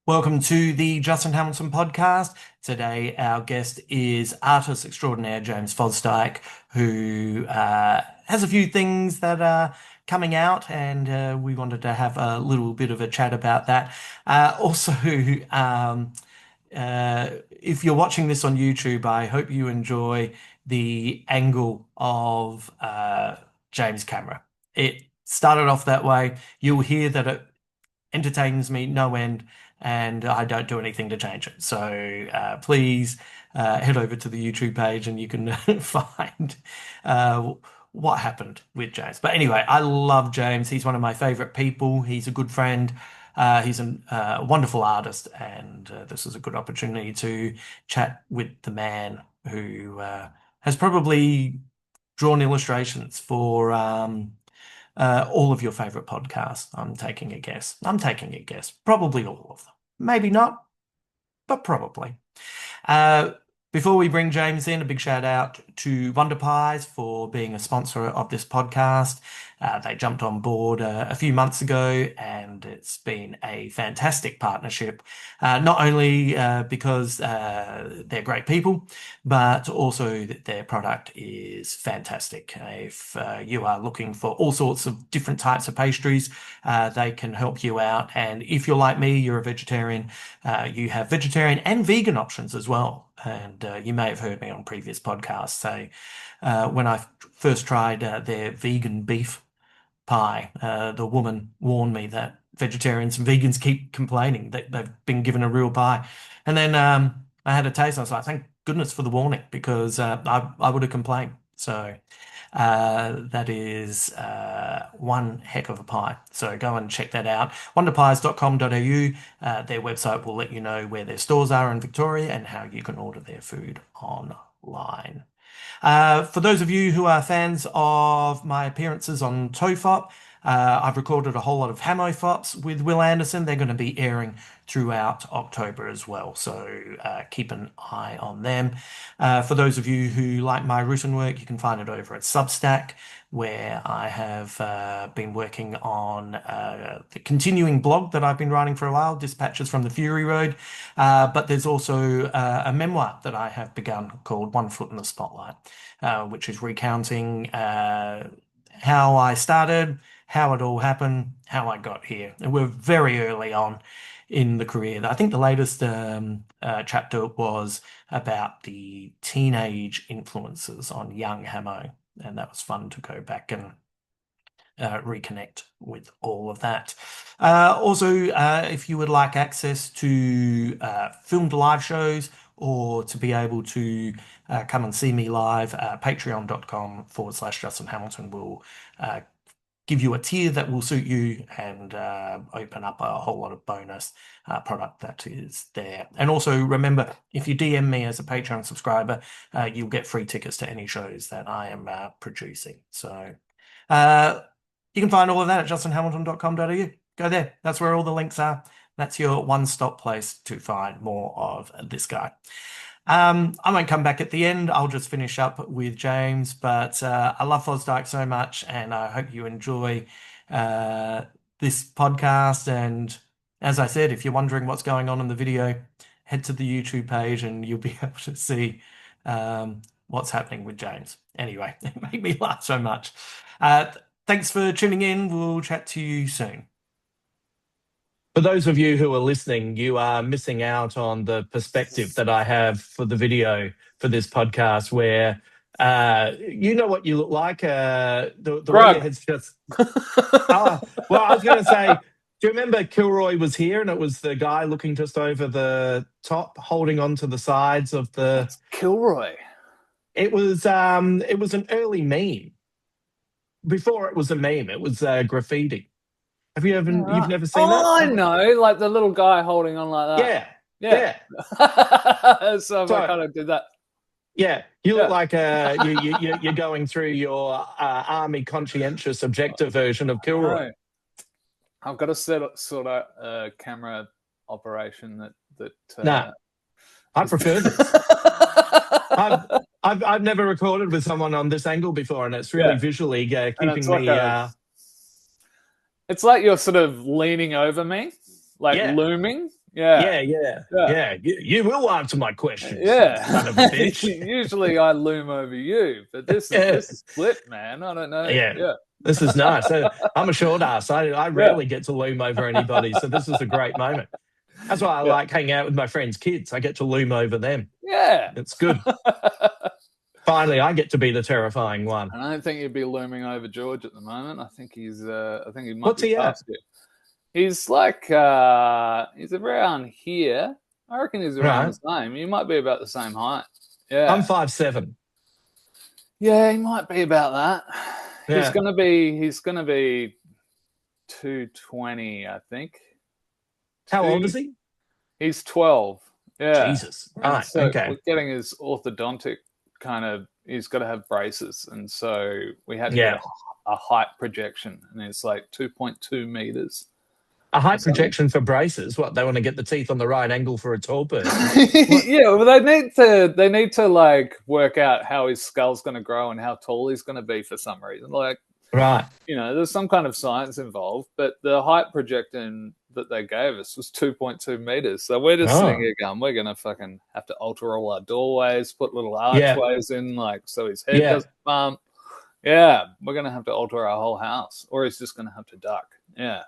Welcome to the Justin Hamilton podcast. Today, our guest is artist extraordinaire James Fosdike, who has a few things that are coming out, and we wanted to have a little bit of a chat about that. Also, if you're watching this on YouTube, I hope you enjoy the angle of James' camera. It started off that way. You'll hear that it entertains me no end, and I don't do anything to change it. So please head over to the YouTube page and you can find what happened with James. But anyway, I love James. He's one of my favorite people. He's a good friend. He's a wonderful artist, and this is a good opportunity to chat with the man who has probably drawn illustrations for all of your favorite podcasts. I'm taking a guess. Probably all of them. Maybe not, but probably. Before we bring James in, a big shout out to Wonder Pies for being a sponsor of this podcast. They jumped on board a few months ago, and it's been a fantastic partnership, not only because they're great people, but also that their product is fantastic. If you are looking for all sorts of different types of pastries, they can help you out. And if you're like me, you're a vegetarian, you have vegetarian and vegan options as well. And you may have heard me on previous podcasts say when I first tried their vegan beef pie, the woman warned me that vegetarians and vegans keep complaining that they've been given a real pie. And then I had a taste and I was like, thank goodness for the warning, because I would have complained. So that is one heck of a pie. So go and check that out. Wonderpies.com.au. Their website will let you know where their stores are in Victoria and how you can order their food online. For those of you who are fans of my appearances on TOEFOP, I've recorded a whole lot of Hammo FOPs with Will Anderson. They're going to be airing throughout October as well, so keep an eye on them. For those of you who like my written work, you can find it over at Substack, where I have been working on the continuing blog that I've been writing for a while, Dispatches from the Fury Road. But there's also a memoir that I have begun called One Foot in the Spotlight, which is recounting how I started, how it all happened, how I got here. And we're very early on in the career. I think the latest chapter was about the teenage influences on young Hammo, and that was fun to go back and reconnect with all of that. Also, if you would like access to filmed live shows or to be able to come and see me live, patreon.com/Justin Hamilton will give you a tier that will suit you and open up a whole lot of bonus product that is there. And also remember, if you DM me as a Patreon subscriber, you'll get free tickets to any shows that I am producing. So you can find all of that at justinhamilton.com.au. Go there. That's where all the links are. That's your one-stop place to find more of this guy. I won't come back at the end. I'll just finish up with James, but I love Fosdike so much, and I hope you enjoy this podcast. And as I said, if you're wondering what's going on in the video, head to the YouTube page and you'll be able to see what's happening with James. Anyway, it made me laugh so much. Thanks for tuning in. We'll chat to you soon. For those of you who are listening, you are missing out on the perspective that I have for the video for this podcast, where you know what you look like. The way your head's just. Well, I was going to say, do you remember Kilroy was here, and it was the guy looking just over the top, holding on to the sides of the. That's Kilroy. It was an early meme. Before it was a meme, it was graffiti. Have you ever? You've never seen that? I know, like the little guy holding on like that. Yeah. So I kind of did that. Yeah, you look like you're going through your army conscientious objective version of Kilroy. I've got a sort of camera operation that. Nah, I prefer this. I've never recorded with someone on this angle before, and it's really visually keeping me. It's like you're sort of leaning over me, like looming, Yeah, Yeah, yeah, yeah, yeah. You will answer my questions, you son of a yeah. bitch. Usually I loom over you, but this is Yeah, this is split, man. I don't know. yeah. Yeah, This is nice. I'm a short ass. I yeah, rarely get to loom over anybody, so this is a great moment. That's why I yeah, like hanging out with my friends' kids. I get to loom over them. yeah. It's good. Finally, I get to be the terrifying one. I don't think you'd be looming over George at the moment. I think he might What's be he at? past you. He's like he's around here. I reckon he's around the Right. same. You might be about the same height. I'm Yeah. 5'7". Yeah, he might be about that. He's Yeah. gonna be 220, I think. How old Two is he? He's 12. Yeah. Jesus. And Right. so Okay. we're getting his orthodontic kind of he's got to have braces, and so we had to get Yeah. a height projection, and it's like 2.2 meters A or height something. projection for braces. What, they want to get the teeth on the right angle for a tall person? What? Yeah, well, they need to like work out how his skull's going to grow and how tall he's going to be for some reason. Like, Right. there's some kind of science involved, but the height projection that they gave us was 2.2 meters. So we're just sitting Oh. here going, we're going to fucking have to alter all our doorways, put little Yeah. archways in, like, so his head Yeah. doesn't bump. Yeah, we're going to have to alter our whole house, or he's just going to have to duck. Yeah,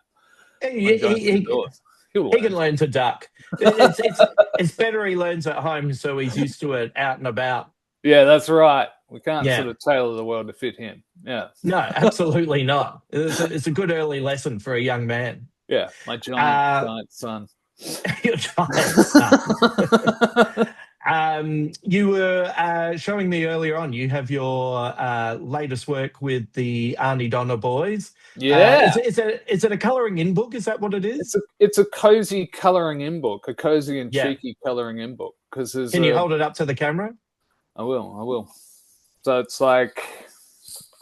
He, when going he, through he, doors. He'll he can learn. learn to duck. It's better he learns at home so he's used to it out and about. Yeah, that's right. We can't Yeah. sort of tailor the world to fit him. Yeah. No, absolutely not. It's a good early lesson for a young man. Yeah, my giant, Uh, giant son. your giant son. You were showing me earlier on, you have your latest work with the Arnie Donna boys. Yeah. Is it a colouring in book? Is that what it is? It's a cozy colouring in book, a cozy and Yeah. cheeky colouring in book. Because there's Can you hold it up to the camera? I will. So it's like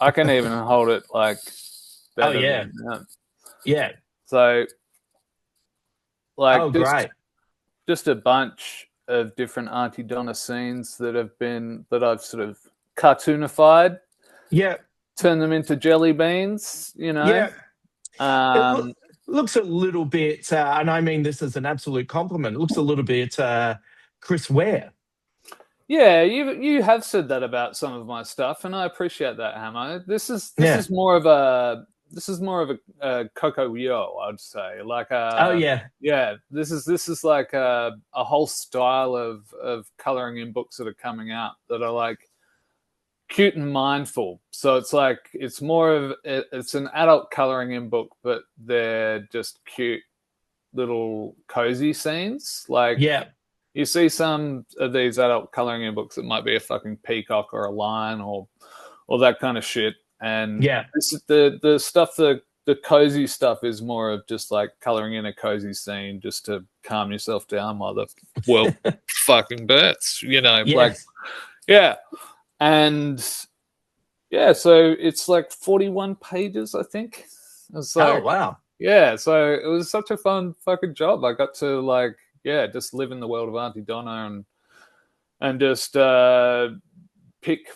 I can even hold it like Oh, better yeah. than Yeah. so Oh, like great. just a bunch of different Auntie Donna scenes that I've sort of cartoonified, Yeah. turned them into jelly beans, Yeah. It Um, looks a little bit, and I mean this as an absolute compliment, it looks a little bit Chris Ware. yeah, you have said that about some of my stuff, and I appreciate that, Hammo. This Yeah. is more of a Coco Yo, I'd say. Like Oh, yeah. yeah, this is like a whole style of coloring in books that are coming out that are like cute and mindful. So it's like it's an adult coloring in book, but they're just cute little cozy scenes. Like Yeah. you see some of these adult coloring in books that might be a fucking peacock or a lion or that kind of shit. And Yeah. the stuff the cozy stuff is more of just like coloring in a cozy scene just to calm yourself down while the world fucking bursts, like Yes. yeah. And yeah, so it's like 41 pages, I think. It's Oh, like wow. yeah, so it was such a fun fucking job. I got to like just live in the world of Auntie Donna and just pick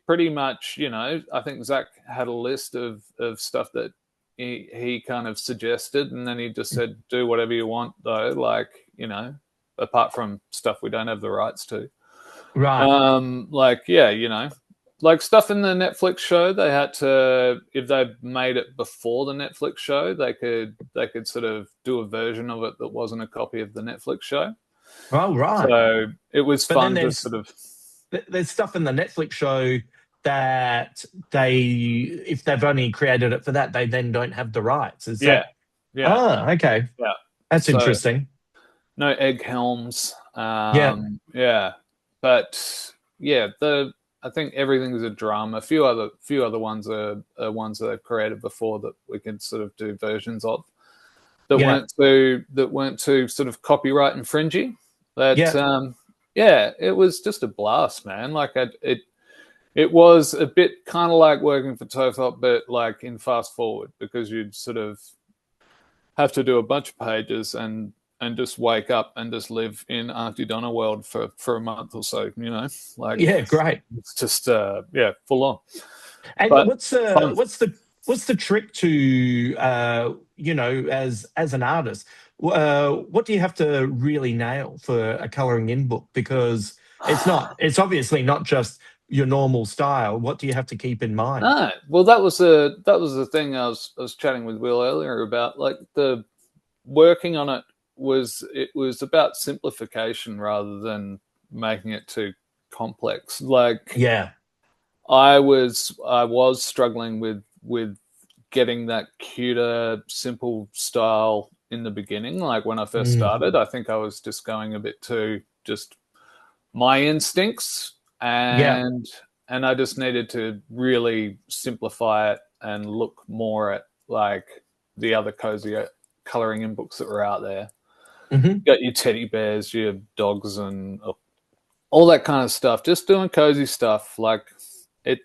pretty much, I think Zach had a list of stuff that he kind of suggested, and then he just said, do whatever you want though, like, apart from stuff we don't have the rights to. Right. Like, yeah, like stuff in the Netflix show, they had to, if they made it before the Netflix show, they could sort of do a version of it that wasn't a copy of the Netflix show. Oh, right. So it was But then fun to sort of. there's stuff in the Netflix show that if they've only created it for that, they then don't have the rights. Is Yeah, that? yeah, Oh, okay. yeah. That's So interesting. no egg helms. Yeah. Yeah, but yeah, I think everything's a drum. A few other ones are ones that they've created before that we can sort of do versions of that Yeah. weren't too sort of copyright infringy. That Yeah. yeah, it was just a blast, man. Like it was a bit kind of like working for Tofop, but like in fast forward, because you'd sort of have to do a bunch of pages and just wake up and just live in Auntie Donna world for a month or so, like Yeah. Great. it's just full on. And But what's fun. the trick to as an artist? what do you have to really nail for a coloring in book? Because it's obviously not just your normal style. What do you have to keep in mind? No, well, that was the thing I was chatting with Will earlier about. Like the working on it was about simplification rather than making it too complex. Like Yeah. I was struggling with getting that cuter, simple style in the beginning. Like when I first Mm. started, I think I was just going a bit too just my instincts, Yeah. and I just needed to really simplify it and look more at like the other cozier coloring in books that were out there. Hmm. You got your teddy bears, your dogs, and all that kind of stuff. Just doing cozy stuff, like it,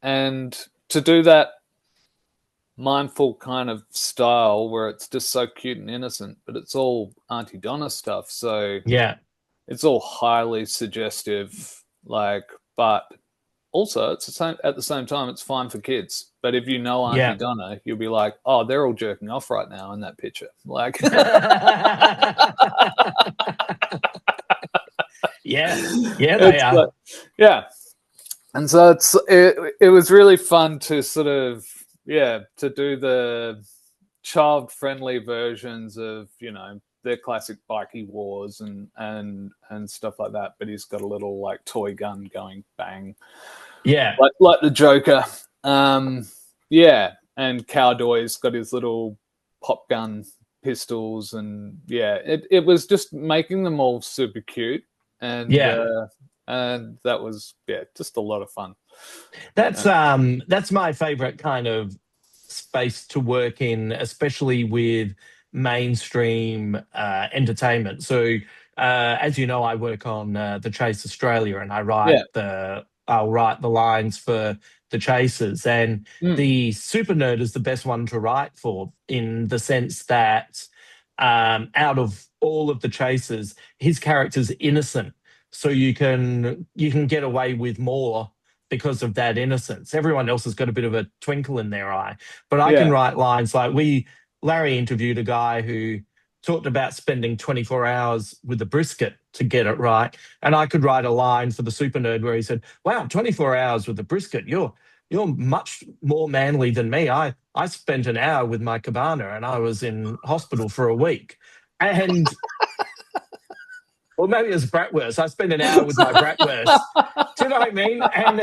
and to do that mindful kind of style where it's just so cute and innocent, but it's all Auntie Donna stuff. So Yeah. it's all highly suggestive, like, but also it's at the same time it's fine for kids. But if you know Auntie Yeah. Donna, you'll be like, oh, they're all jerking off right now in that picture. Like, Yeah. Yeah, they it's are. like, yeah. And so it was really fun to sort of to do the child friendly versions of their classic bikey wars and stuff like that. But he's got a little like toy gun going bang, Yeah. like the Joker. Um, yeah, and Cowboy's got his little pop gun pistols, and it was just making them all super cute, and Yeah. uh, and that was just a lot of fun. That's Uh, that's my favorite kind of space to work in, especially with mainstream entertainment. So, as you know, I work on the Chase Australia, and yeah, I'll write the lines for the Chasers, and mm, the Super Nerd is the best one to write for, in the sense that out of all of the Chasers, his character's innocent, so you can get away with more because of that innocence. Everyone else has got a bit of a twinkle in their eye. But I can yeah. write lines like Larry interviewed a guy who talked about spending 24 hours with a brisket to get it right. And I could write a line for the super nerd where he said, wow, 24 hours with a brisket. You're much more manly than me. I spent an hour with my cabana and I was in hospital for a week. And or maybe it was bratwurst. I spent an hour with my bratwurst. Do you know what I mean? And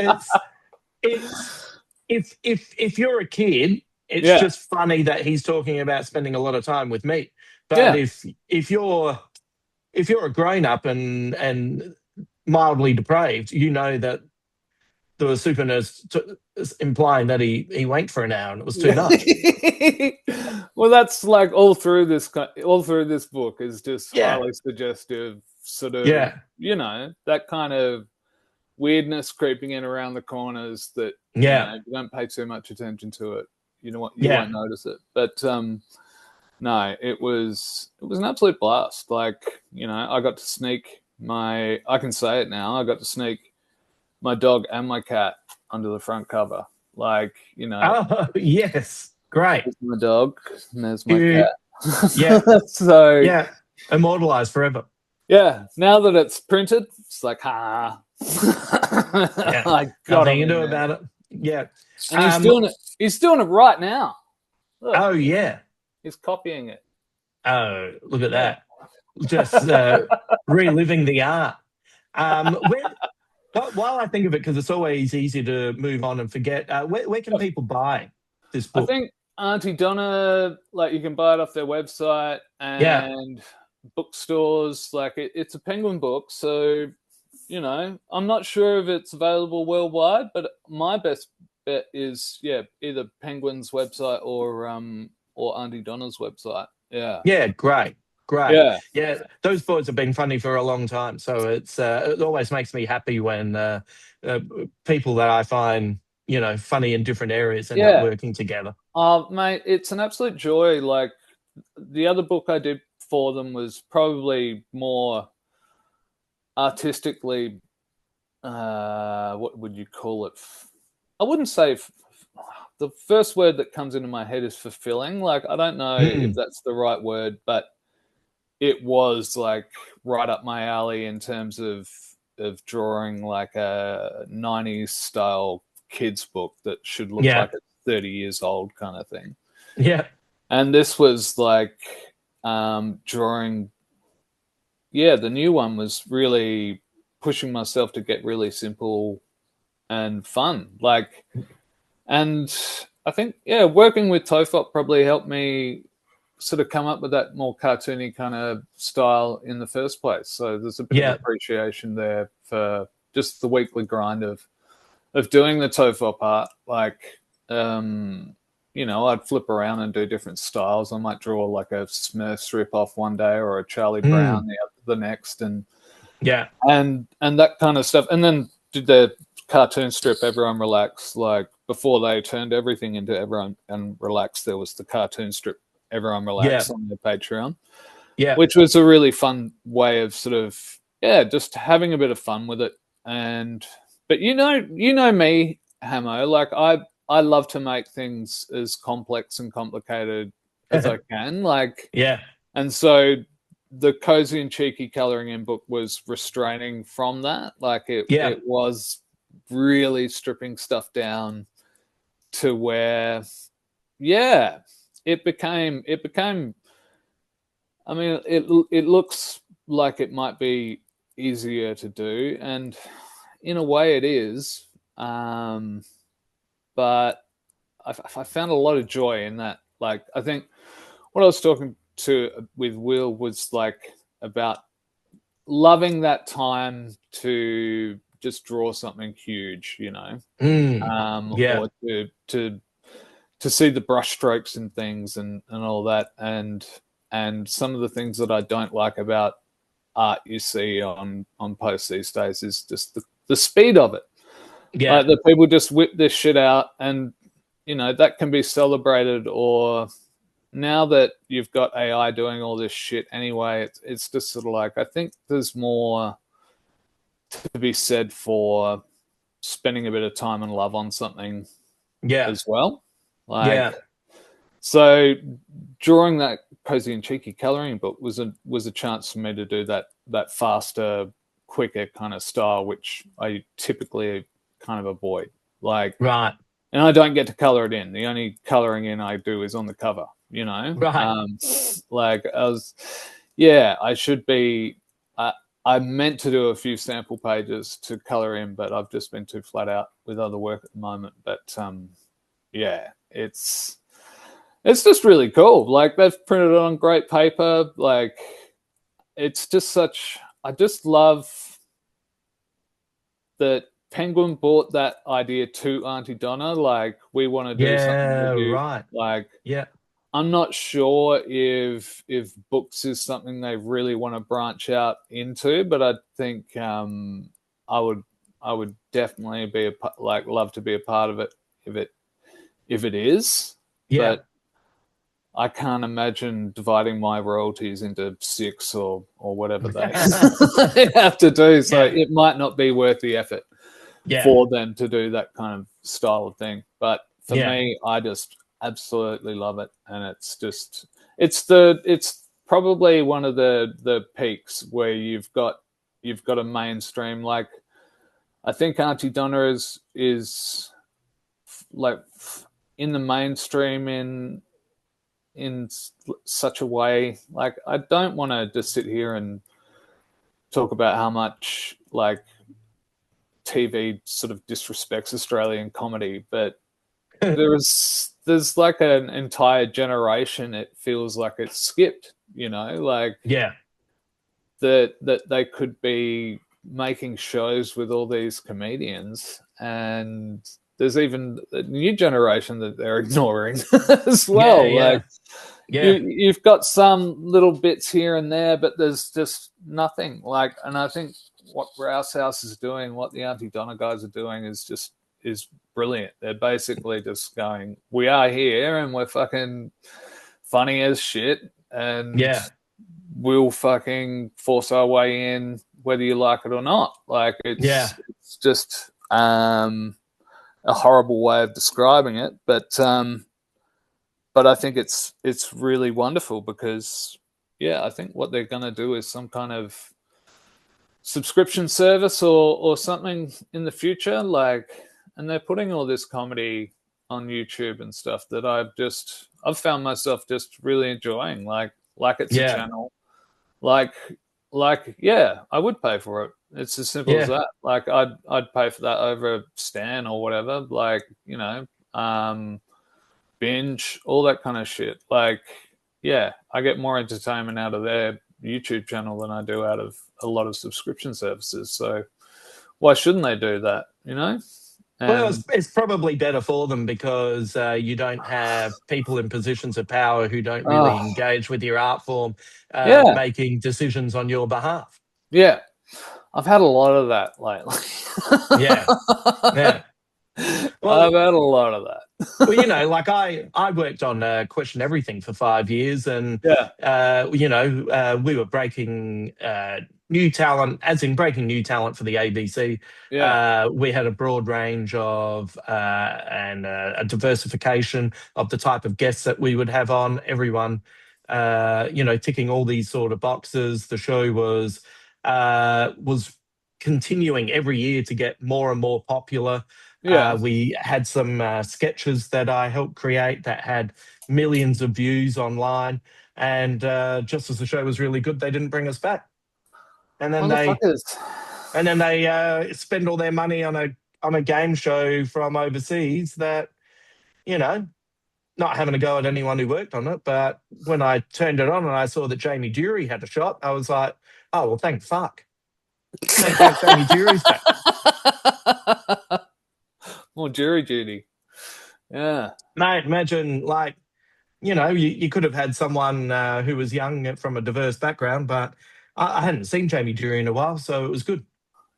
it's if you're a kid, it's Yeah, just funny that he's talking about spending a lot of time with me. But yeah, if you're a grown up and mildly depraved, you know that the super nurse implying that he wanked for an hour and it was too much. yeah. Well, that's like all through this book is just Yeah, highly suggestive, sort of yeah, that kind of weirdness creeping in around the corners that yeah, if you don't pay too much attention to it, you know what, you yeah. won't notice it. But no, it was an absolute blast. Like I got to sneak I can say it now. I got to sneak my dog and my cat under the front cover. Like Oh, yes, great. there's my dog and there's my You, cat. yeah, So yeah, immortalized forever. yeah, now that it's printed, it's like Yeah, I got nothing him you can in do there, about it. Yeah. and he's Um. doing it. He's doing it right now. Look, Oh yeah. he's copying it. Oh, look at Yeah. that. Just reliving the art. Where, while I think of it, because it's always easy to move on and forget, where can people buy this I book? think Auntie Donna, like you can buy it off their website Yeah, and bookstores. Like it's a Penguin book, so I'm not sure if it's available worldwide, but my best bet is either Penguin's website or Auntie Donna's website. Yeah, yeah, great, great. yeah, Yeah, those boards have been funny for a long time, so it always makes me happy when uh, people that I find funny in different areas end up yeah. working together. Mate, it's an absolute joy. Like the other book I did for them was probably more artistically. What would you call it? I wouldn't say the first word that comes into my head is fulfilling. Like I don't know if Mm, that's the right word, but it was like right up my alley in terms of drawing like a 90s style kids book that should look Yeah. like it's 30 years old kind of thing. Yeah. And this was like drawing, yeah, the new one was really pushing myself to get really simple and fun. Like, and I think, yeah, working with Tofop probably helped me sort of come up with that more cartoony kind of style in the first place. So there's a bit of Yeah. appreciation there for just the weekly grind of doing the Tofop art. Like, you know, I'd flip around and do different styles. I might draw like a Smurfs rip off one day or a Charlie Brown Mm. the next, Yeah. and that kind of stuff. And then did the cartoon strip Everyone Relax, like before they turned everything into Everyone and Relax, there was the cartoon strip Everyone Yeah. Relax on their Patreon, Yeah. which was a really fun way of sort of, yeah, just having a bit of fun with it. And but you know me, Hammo, like I love to make things as complex and complicated as I can. Like, Yeah. and so the cozy and cheeky coloring in book was restraining from that. Like Yeah. it was really stripping stuff down to where, yeah, it became. I mean, it looks like it might be easier to do, and in a way, it is. But I found a lot of joy in that. Like, I think what I was talking to with Will was like about loving that time to just draw something huge, you know, Mm. Yeah. or to see the brush strokes and things and all that, and some of the things that I don't like about art you see on posts these days is just the speed of it. Yeah. Like the people just whip this shit out, and you know that can be celebrated. Or now that you've got AI doing all this shit anyway, it's just sort of like I think there's more to be said for spending a bit of time and love on something Yeah. as well. Yeah. Like, so drawing that cozy and cheeky coloring book was a chance for me to do that faster, quicker kind of style, which I typically kind of avoid. Like, Right. and I don't get to color it in. The only coloring in I do is on the cover. You know, Right. like I was, yeah, I should be. I meant to do a few sample pages to color in, but I've just been too flat out with other work at the moment. But yeah, it's just really cool. Like they've printed it on great paper. Like it's just such. I just love that Penguin brought that idea to Auntie Donna. Like we want to do something Yeah. with you. Right. Like Yeah. I'm not sure if books is something they really want to branch out into, but I think I would I would definitely be like love to be a part of it if it is. Yeah. But I can't imagine dividing my royalties into six or whatever they have to do. So Yeah. it might not be worth the effort Yeah. for them to do that kind of style of thing. But for Yeah. me, I just absolutely love it, and it's probably one of the peaks where you've got a mainstream. Like I think Auntie Donna is like in the mainstream in such a way. Like I don't want to just sit here and talk about how much like TV sort of disrespects Australian comedy, but there's like an entire generation. It feels like it's skipped, you know, like Yeah. that they could be making shows with all these comedians, and there's even a new generation that they're ignoring as Yeah. well. Like Yeah. Yeah. you've got some little bits here and there, but there's just nothing. Like, and I think what Rouse House is doing, what the Auntie Donna guys are doing, is brilliant. They're basically just going, "We are here, and we're fucking funny as shit, and Yeah. we'll fucking force our way in, whether you like it or not." Like, Yeah. it's just a horrible way of describing it, but I think it's really wonderful because yeah, I think what they're going to do is some kind of subscription service or something in the future. Like, and they're putting all this comedy on YouTube and stuff that I've found myself just really enjoying. Like it's a Yeah, channel. Like yeah, I would pay for it. It's as simple as yeah. that. Like I'd pay for that over Stan or whatever. Like, binge, all that kind of shit. Like, yeah, I get more entertainment out of their YouTube channel than I do out of a lot of subscription services. So why shouldn't they do that? Well, And it's probably better for them because you don't have people in positions of power who don't really oh engage with your art form, yeah, making decisions on your behalf. yeah, I've had a lot of that lately. Yeah, yeah. I've Well, had a lot of Well, that. like I worked on Question Everything for 5 years, and Yeah, we were breaking new talent, as in breaking new talent for the ABC. yeah, We had a broad range of and a diversification of the type of guests that we would have on. Everyone, ticking all these sort of boxes. The show was continuing every year to get more and more popular. yeah. We had some sketches that I helped create that had millions of views online. And just as the show was really good, they didn't bring us back. And then they Motherfuckers. spend all their money on a game show from overseas that, you know, not having a go at anyone who worked on it, but when I turned it on and I saw that Jamie Dury had a shot, I was like, oh well, thank fuck. Thank fuck Jamie Dury's back. More jury duty. Yeah. Mate, imagine like you could have had someone who was young from a diverse background, but I hadn't seen Jamie Dury in a while, so it was good.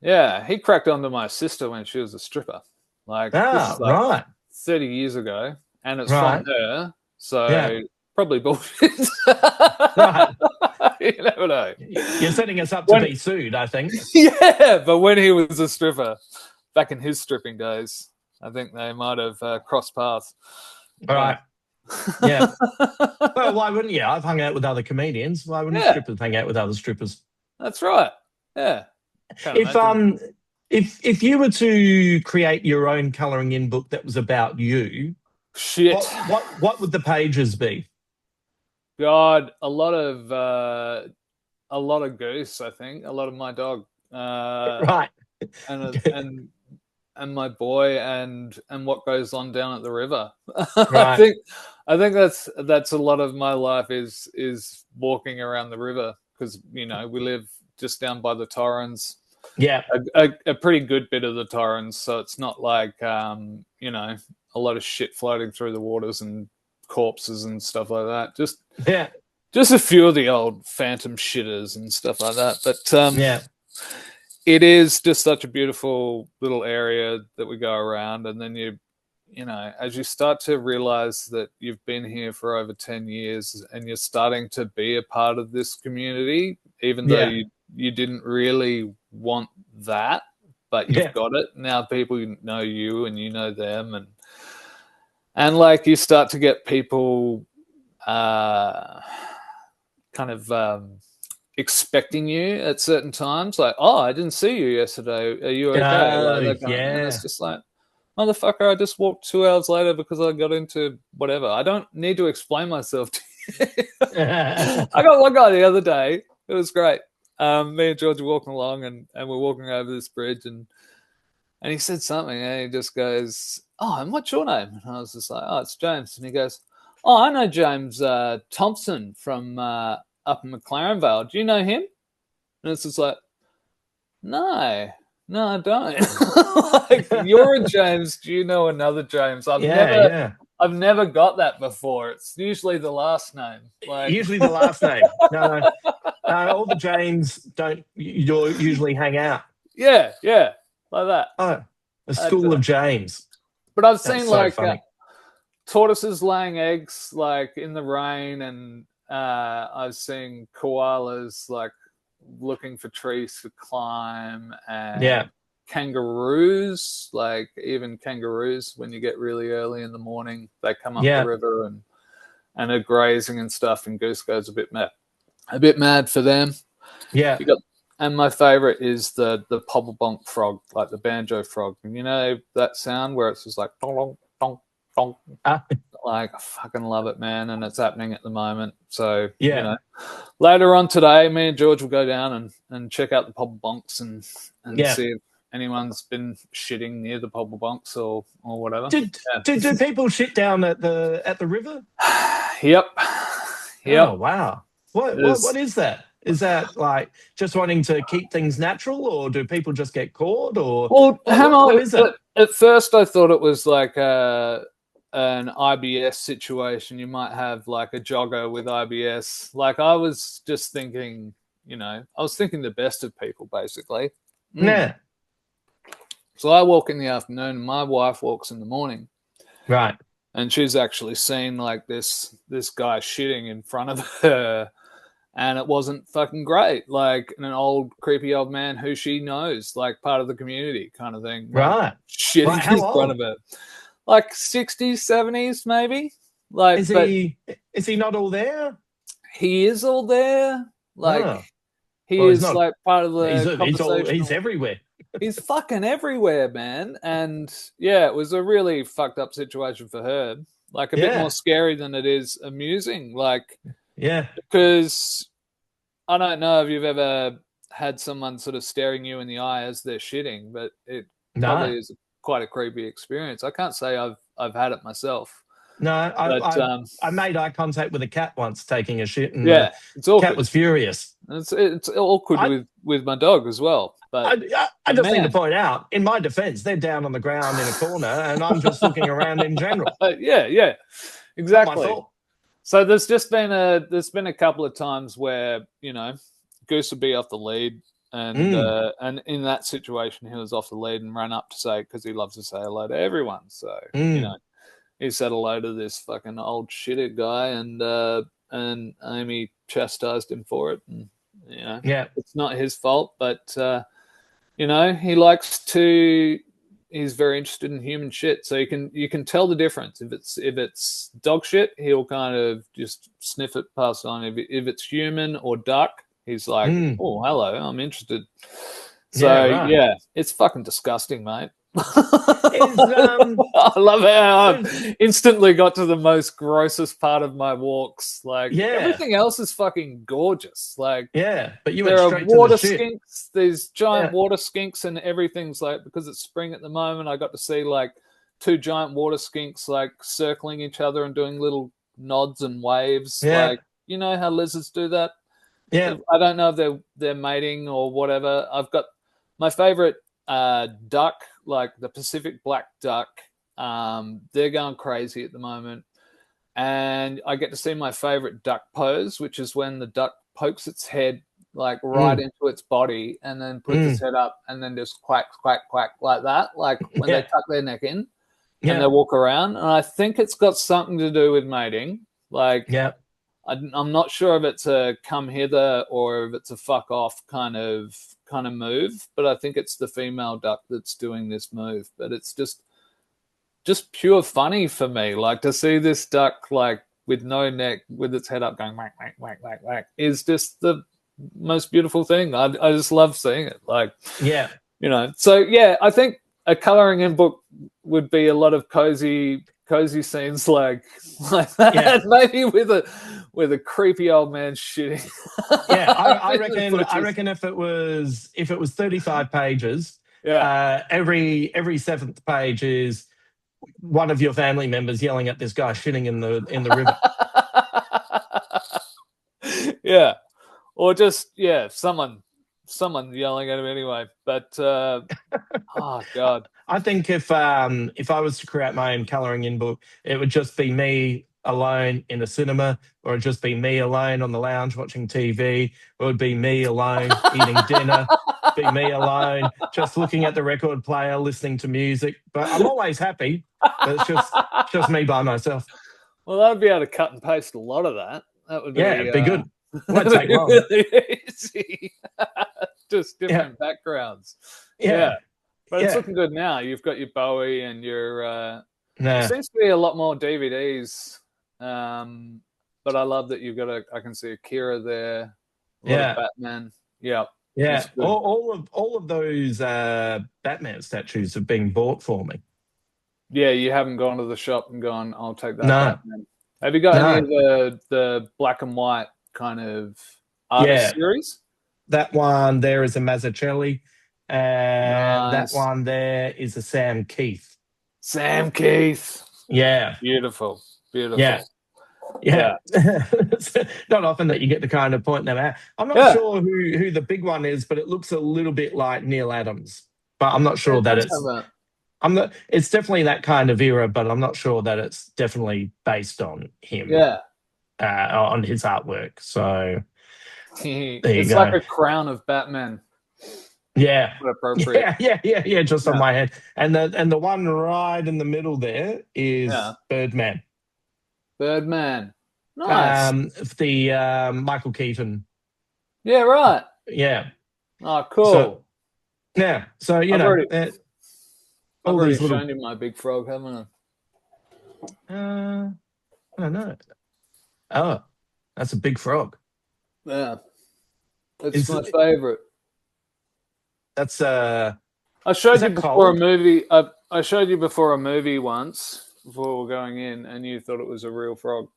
Yeah. He cracked onto my sister when she was a stripper. Like, this Ah, is like right, 30 years ago, and it's from right, her. yeah, So probably bullshit. right. You never know. You're setting us up to When, be sued, I think. yeah, but when he was a stripper, back in his stripping days, I think they might have crossed paths. All Yeah. right, yeah. Well, why wouldn't you? I've hung out with other comedians. Why wouldn't Yeah, strippers hang out with other strippers? that's right. Yeah. Can't If imagine. um, if you were to create your own colouring in book that was about you, Shit. what would the pages be? God, a lot of goose, I think. A lot of my dog. Right, And and my boy and what goes on down at the river. right, I think that's a lot of my life is walking around the river because we live just down by the Torrens, yeah, a pretty good bit of the Torrens, so it's not like a lot of shit floating through the waters and corpses and stuff like that. yeah, Just a few of the old phantom shitters and stuff like that, but yeah. it is just such a beautiful little area that we go around, and then as you start to realize that you've been here for over 10 years and you're starting to be a part of this community, even though Yeah, you didn't really want that, but you've yeah, got it now. People know you and you know them, and like you start to get people kind of expecting you at certain times, like, oh, I didn't see you yesterday, are you okay, like that kind of, and it's yeah. just like, motherfucker, I just walked 2 hours later because I got into whatever. I don't need to explain myself to you. I got one guy the other day, it was great. Me and George were walking along, and we're walking over this bridge, and he said something, and he just goes, oh, and what's your name? And I was just like, oh, it's James. And he goes, oh, I know James Thompson from up in McLaren Vale. Do you know him? And it's just like, no, I don't. Like, you're a James. Do you know another James? Yeah, yeah. I've never got that before. It's usually the last name. Like, Usually the last name. No, all the James don't usually hang out. yeah, like that. Oh, a school of James. But I've That's seen so like funny. tortoises laying eggs like in the rain, and I've seen koalas like looking for trees to climb, and Yeah, kangaroos, like even kangaroos when you get really early in the morning, they come up the yeah, river and are grazing and stuff, and goose goes a bit mad. A bit mad for them. Yeah. You got, and my favorite is the poppelbonk frog, like the banjo frog. And you know that sound where it's just like dong dong dong. Ah, Like I fucking love it, man, and it's happening at the moment. So you yeah. know, later on today, me and George will go down and check out the poppelbonks and Yeah. see if anyone's been shitting near the poppelbonks or whatever. Did Yeah. do people shit down at the river? Yep. Oh Yep. wow. What There's is that? Is that like just wanting to keep things natural, or do people just get caught, or Well, what Hammo, is it? at first I thought it was like an IBS situation. You might have like a jogger with IBS. Like I was just thinking, you know, I was thinking the best of people basically. Mm. Yeah. So I walk in the afternoon and my wife walks in the morning Right. and she's actually seen like this guy shitting in front of her and it wasn't fucking great. Like an old creepy old man who she knows, like part of the community kind of thing, like Right. Right. shitting How in front old? of her. Like 60s, 70s, maybe. Like, Is but he not all there? he is all there. Like Oh. he Well, he's is not. like part of the He's conversational. everywhere. He's fucking everywhere, man. And yeah, it was a really fucked up situation for her. Like a bit more Yeah. scary than it is amusing. Like Yeah. because I don't know if you've ever had someone sort of staring you in the eye as they're shitting, but it No. probably is quite a creepy experience. I can't say I've had it myself, No, but I made eye contact with a cat once taking a shit, and the yeah, it's cat awkward. was furious. It's awkward I, with my dog as well. But I just need to man, point out, in my defense, they're down on the ground in a corner, and I'm just looking around in general. yeah, yeah, Not my exactly. fault. So there's been a couple of times where you know Goose would be off the lead, Mm, and in that situation he was off the lead and ran up to say because he loves to say hello to everyone. So you mm, know he said hello to this fucking old shitter guy, and Amy chastised him for it, and you know yeah, it's not his fault, but you know he likes to. He's very interested in human shit, so you can tell the difference. If it's dog shit, he'll kind of just sniff it, pass it on. If it's human or duck, he's like, mm, "Oh, hello, I'm interested." yeah, So right. yeah, it's fucking disgusting, mate. Is I love how is, I've instantly got to the most grossest part of my walks. Like yeah, everything else is fucking gorgeous. Like yeah, but you went there are straight to the water shit. skinks, these giant Yeah, water skinks, and everything's like because it's spring at the moment. I got to see like two giant water skinks like circling each other and doing little nods and waves. yeah, Like you know how lizards do that. yeah. I don't know if they're mating or whatever. I've got my favorite duck, like the Pacific black duck. They're going crazy at the moment, and I get to see my favorite duck pose, which is when the duck pokes its head like right Mm, into its body and then puts its mm, head up and then just quack quack quack like that, like when they yeah, tuck their neck in and they yeah, walk around. And I think it's got something to do with mating. Like yeah, I'm not sure if it's a come hither or if it's a fuck off kind of move, but I think it's the female duck that's doing this move. But it's just pure funny for me, like to see this duck like with no neck, with its head up, going whack whack whack whack whack, is just the most beautiful thing. I just love seeing it. Like yeah, you know, so yeah, I think a coloring in book would be a lot of cozy scenes like yeah. that, maybe with a creepy old man shitting. Yeah, I in the reckon. I bushes. reckon if it was 35 pages, Yeah. every seventh page is one of your family members yelling at this guy shitting in the river. Yeah. Or just yeah, someone yelling at him anyway. But oh god. I think if I was to create my own colouring in book, it would just be me alone in a cinema, or it'd just be me alone on the lounge watching TV, or it'd be me alone eating dinner, be me alone just looking at the record player, listening to music. But I'm always happy. But it's just me by myself. Well, I'd be able to cut and paste a lot of that. That would Yeah, be it'd be good. Won't that'd take be long. really easy. Just Yeah, different backgrounds. Yeah. yeah, But it's yeah. looking good now. You've got your Bowie and your Nah, seems to be a lot more DVDs. Um but I love that you've got I can see Akira there, a lot of Yeah. Batman. Yeah, Yeah. it's good. All of those Batman statues have been bought for me. Yeah, you haven't gone to the shop and gone, I'll take that No, Batman. Have you got any of no. the black and white kind of artist Yeah. series? That one there is a Mazzucchelli, and that Nice. one there is a Sam Keith. Sam Keith. Yeah. Beautiful. Yeah. Beautiful. Yeah. Yeah. It's not often that you get to kind of point them out. I'm not Yeah. sure who the big one is, but it looks a little bit like Neil Adams. But I'm not Yeah, sure it that does have that. I'm not it's definitely that kind of era, but I'm not sure that it's definitely based on him, Yeah. on his artwork. So there you It's like go. a crown of Batman. Yeah. What appropriate. Yeah, just on Yeah. my head. And the one right in the middle there Yeah. is Birdman. Birdman. Nice. The Michael Keaton. Yeah, right. Yeah. Oh, So cool. yeah. So I've already I've all already these little shown you my big frog, haven't I don't know. Oh, that's a big frog. I? Yeah. It's Is my favorite. that's I is showed you that before a cold? movie. I showed you before a movie once before we are going in, and you thought it was a real frog.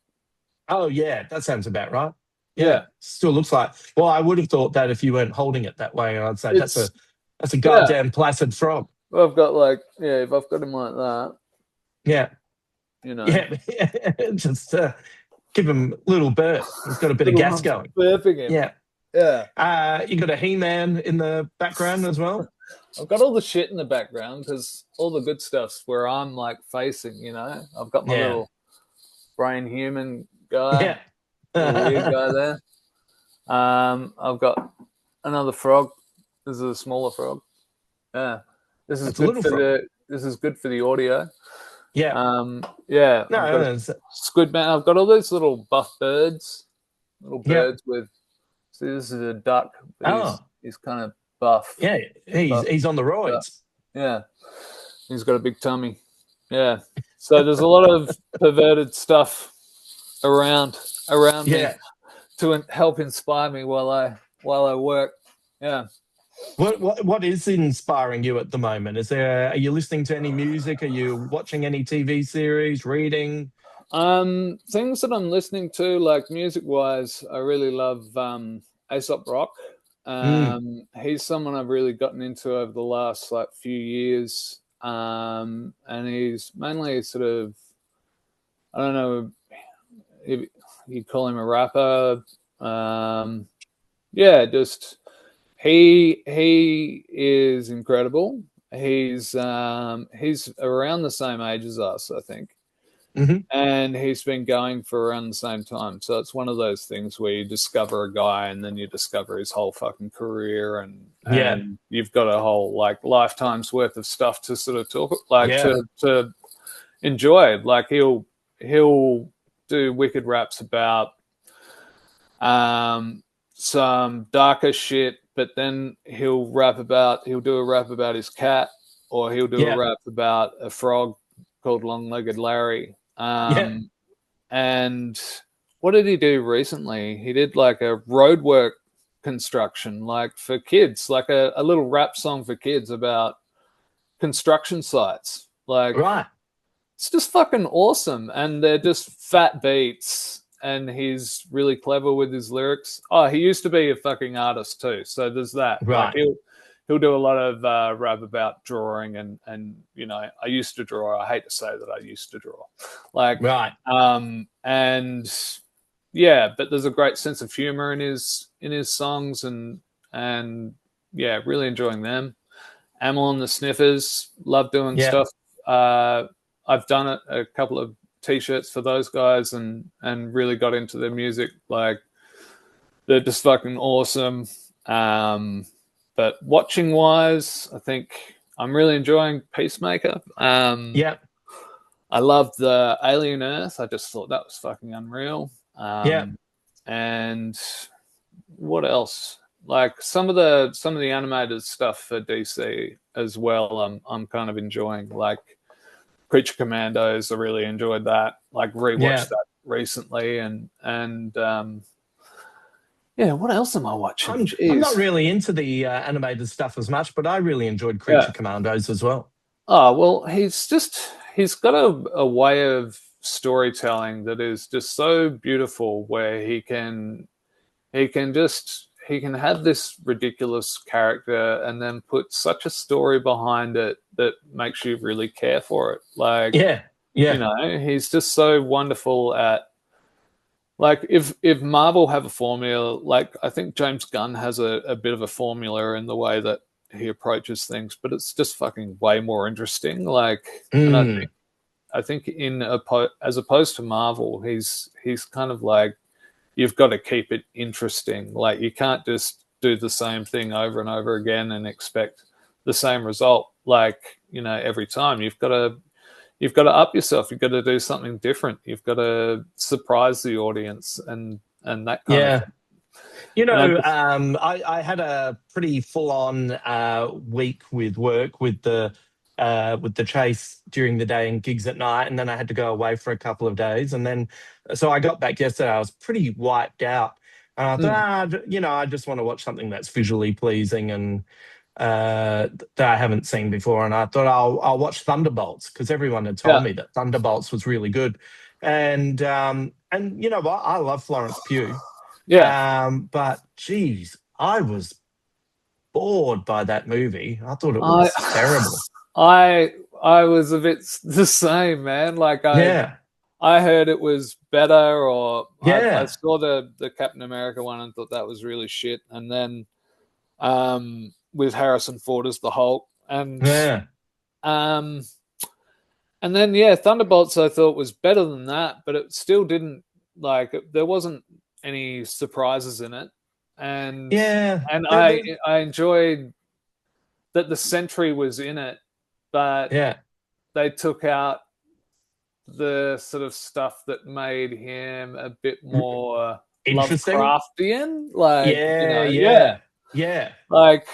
Oh yeah, that sounds about right. Yeah, Yeah, still looks like. Well, I would have thought that if you weren't holding it that way, I'd say it's that's a yeah. goddamn placid frog. I've got like if I've got him like that, Yeah, you know, yeah. Just give him a little burp. He's got a bit of little gas one's going. burping him. Yeah. Yeah, You got a He-Man in the background as well. I've got all the shit in the background because all the good stuff's where I'm like facing. You know, I've got my Yeah, little brain human guy, yeah. little weird guy there. I've got another frog. This is a smaller frog. Yeah, That's a little frog. this is good for the audio. Yeah. Yeah, I've got a No, it's, squid man. I've got all these little buff birds, little yeah. birds with. See, this is a duck, but Oh, he's kind of buff. yeah. Buff He's on the duck. roids. Yeah, he's got a big tummy. Yeah, so there's a lot of perverted stuff around me Yeah. to help inspire me while I work. Yeah. What is inspiring you at the moment? Are you listening to any music? Are you watching any TV series? Reading? Things that I'm listening to, like music wise, I really love Aesop Rock. Mm, He's someone I've really gotten into over the last like few years. And he's mainly sort of, I don't know if you call him a rapper. Yeah, just he is incredible. He's around the same age as us, I think, hmm. and he's been going for around the same time. So it's one of those things where you discover a guy and then you discover his whole fucking career, Yeah. and you've got a whole like lifetime's worth of stuff to sort of talk like Yeah. to enjoy. Like he'll do wicked raps about some darker shit, but then he'll do a rap about his cat, or he'll do a Yeah. rap about a frog called Long-Legged Larry. Yeah. And what did he do recently? He did like a roadwork construction, like for kids, like a little rap song for kids about construction sites. Like Right. it's just fucking awesome, and they're just fat beats. And he's really clever with his lyrics. Oh, he used to be a fucking artist too, so there's that. Like Right. he'll do a lot of rap about drawing, and you know, I used to draw. I hate to say that I used to draw, like Right. and yeah, but there's a great sense of humor in his songs, and yeah, really enjoying them. Amel and the Sniffers, love doing Yeah. stuff. I've done a couple of t-shirts for those guys, and really got into their music. Like they're just fucking awesome. But watching wise, I think I'm really enjoying Peacemaker. Yeah. I love the Alien Earth. I just thought that was fucking unreal. Yeah. And what else? Like some of the animated stuff for DC as well. I'm kind of enjoying, like Creature Commandos. I really enjoyed that. Like Yeah. rewatched recently, and yeah, what else am I watching? I'm not Jeez. really into the animated stuff as much, but I really enjoyed Yeah. Creature Commandos as well. Oh, well, he's got a way of storytelling that is just so beautiful where he can have this ridiculous character and then put such a story behind it that makes you really care for it. Like, Yeah, you yeah, know, he's just so wonderful at, like, if Marvel have a formula, like I think James Gunn has a bit of a formula in the way that he approaches things, but it's just fucking way more interesting. Like, and mm, I think as opposed to Marvel, he's kind of like, you've got to keep it interesting. Like, you can't just do the same thing over and over again and expect the same result. Like, you know, every time you've got to up yourself. You've got to do something different. You've got to surprise the audience and that kind of yeah. thing. You And I know, just I had a pretty full-on week with work with the chase during the day and gigs at night, and then I had to go away for a couple of days, and then so I got back yesterday. I was pretty wiped out, and I thought, mm, I just want to watch something that's visually pleasing and that I haven't seen before, and I thought I'll watch Thunderbolts because everyone had told yeah, me that Thunderbolts was really good, and you know what, I love Florence Pugh. yeah. But geez, I was bored by that movie. I thought it I was terrible. I I was a bit the same, man. Like, Yeah, I heard it was better, or I yeah, saw the Captain America one and thought that was really shit, and then with Harrison Ford as the Hulk, yeah. um and then yeah, Thunderbolts I thought was better than that, but it still didn't, like, there wasn't any surprises in it, and Yeah, and the, I the, I enjoyed that the Sentry was in it, but yeah. they took out the sort of stuff that made him a bit more Interesting. Lovecraftian, like, you Yeah, know, yeah, yeah, yeah. like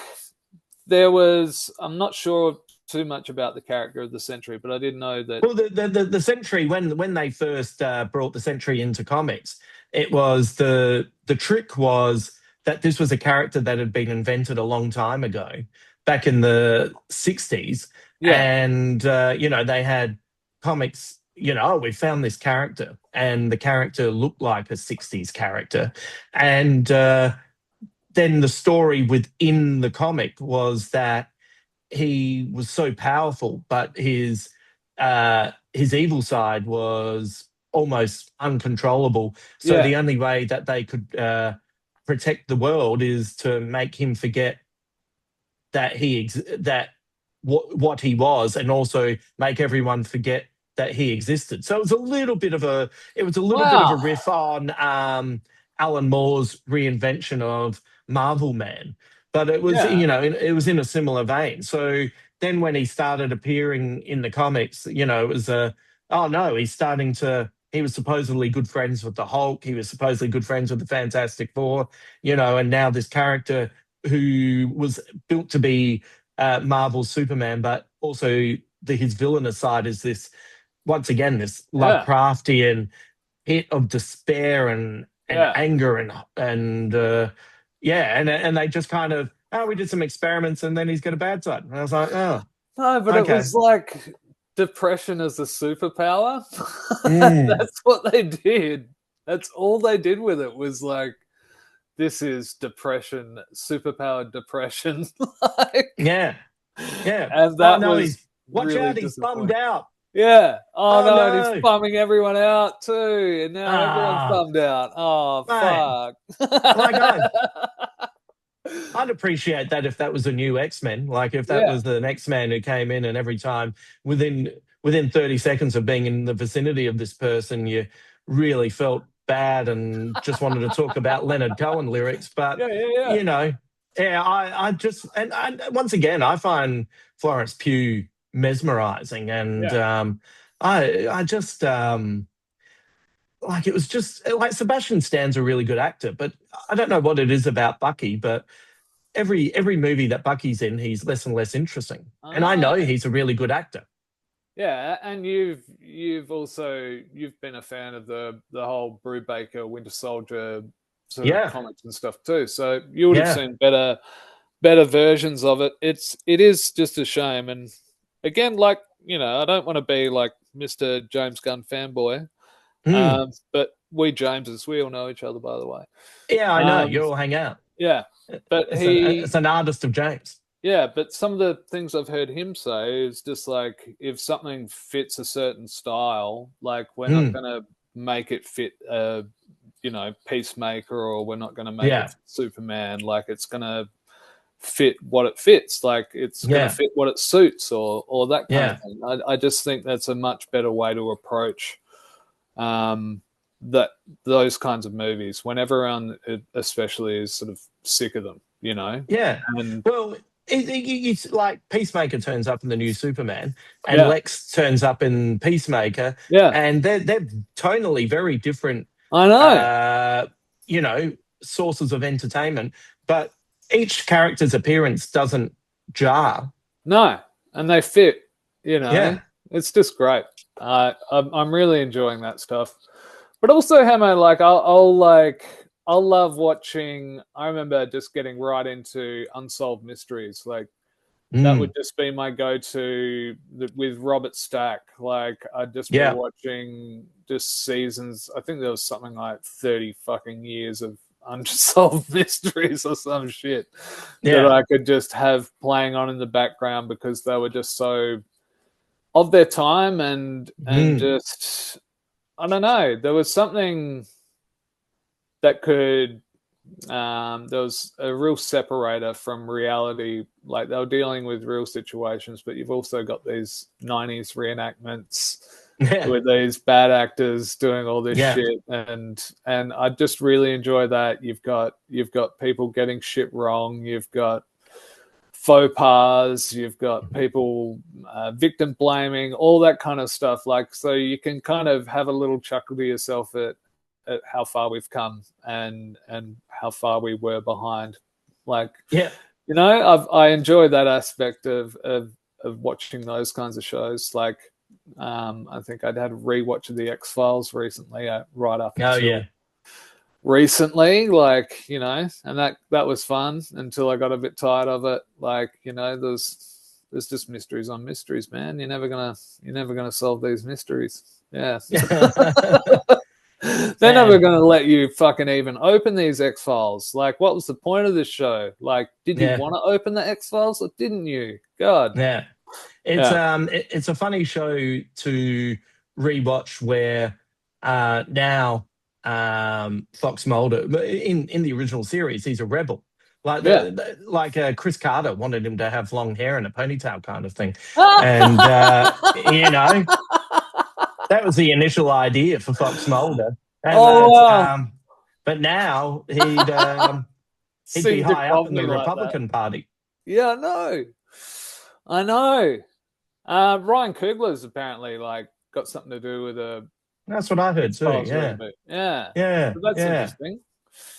there was. I'm not sure too much about the character of the Sentry, but I did know that. Well, the Sentry, when they first brought the Sentry into comics, it was the trick was that this was a character that had been invented a long time ago, back in the 60s, Yeah, and they had comics. Oh, we found this character, and the character looked like a 60s character, and then the story within the comic was that he was so powerful, but his evil side was almost uncontrollable. So yeah, the only way that they could protect the world is to make him forget that what he was, and also make everyone forget that he existed. So it was a little bit of a wow, riff on Alan Moore's reinvention of Marvel Man, but it was yeah, it was in a similar vein. So then when he started appearing in the comics, it was a oh no, he was supposedly good friends with the Hulk. He was supposedly good friends with the Fantastic Four, and now this character who was built to be Marvel's Superman, but also his villainous side is this, once again, this yeah, Lovecraftian pit of despair and yeah. anger and yeah, and they just kind of, oh, we did some experiments and then he's got a bad side. And I was like, oh, No, but it okay. was like depression as a superpower. Mm, That's what they did. That's all they did with it, was like, this is depression, superpowered depression. Like, yeah, yeah. and Oh that no, was watch really out, he's bummed disappointing. out. Yeah. Oh Oh no, and he's no. bumming everyone out too. And now everyone's Ah, bummed out. Oh mate. fuck. Like I'd appreciate that if that was a new X-Men. Like if that Yeah. was an X-Man who came in and every time within 30 seconds of being in the vicinity of this person, you really felt bad and just wanted to talk about Leonard Cohen lyrics. But Yeah, yeah, yeah. you know, yeah, I just and once again I find Florence Pugh mesmerizing, and Yeah. I just like it was just like Sebastian Stan's a really good actor, but I don't know what it is about Bucky, but every movie that Bucky's in, he's less and less interesting. And I know Ah, he's a really good actor. Yeah, and you've been a fan of the whole Brubaker Winter Soldier sort of Yeah, comics and stuff too. So you would have yeah. seen better versions of it. It is just a shame. And again, like, I don't want to be like Mr. James Gunn fanboy, Mm. but we Jameses, we all know each other, by the way. Yeah, I know. Um, You all hang out. yeah, but It's he an artist of James. yeah, but some of the things I've heard him say is just like, if something fits a certain style, like we're not Mm. going to make it fit Peacemaker, or we're not going to make it Yeah, fit Superman. Like, it's going to fit what it fits. Like, it's going to yeah, fit what it suits, or that kind of yeah, thing. I just think that's a much better way to approach um, that those kinds of movies when everyone, especially, is sort of sick of them. yeah. And Well, it's like Peacemaker turns up in the new Superman, and yeah, Lex turns up in Peacemaker, yeah, and they're tonally very different. I know. Uh, you know, sources of entertainment, but each character's appearance doesn't jar. No, and they fit. You know, Yeah. it's just great. I'm really enjoying that stuff. But also, Hammer, like, I'll love watching. I remember just getting right into unsolved mysteries. Like, that would Mm. just be my go-to with Robert Stack. Like, I'd just be Yeah. watching just seasons. I think there was something like 30 fucking years of unsolved mysteries or some shit that Yeah. I could just have playing on in the background because they were just so of their time, and Mm. just, I don't know, there was something that could there was a real separator from reality. Like, they were dealing with real situations, but you've also got these 90s reenactments Yeah. with these bad actors doing all this Yeah. shit, and I just really enjoy that. You've got people getting shit wrong, you've got faux pas, you've got people victim blaming, all that kind of stuff. Like, so you can kind of have a little chuckle to yourself at how far we've come, and how far we were behind. Like, Yeah. I enjoy that aspect of watching those kinds of shows. Like, I think I'd had a rewatch of the X Files recently, right up Oh until yeah. recently, like, and that was fun until I got a bit tired of it. Like, there's just mysteries on mysteries, man. You're never gonna solve these mysteries. Yeah. They're never Man. going to let you fucking even open these X Files. Like, what was the point of this show? Like, did you Yeah. want to open the X Files or didn't you? God. Yeah. It's Yeah. it's a funny show to rewatch where now Fox Mulder in the original series he's a rebel. Like Yeah. Chris Carter wanted him to have long hair and a ponytail kind of thing. And that was the initial idea for Fox Mulder. And Oh, wow. but now he'd be Seemed to high up in the me like that. Republican Party. Yeah, I know. I know. Ryan Coogler's apparently, like, got something to do with a That's what I heard X too. Files Yeah. reboot. Yeah. Yeah. So that's Yeah. interesting.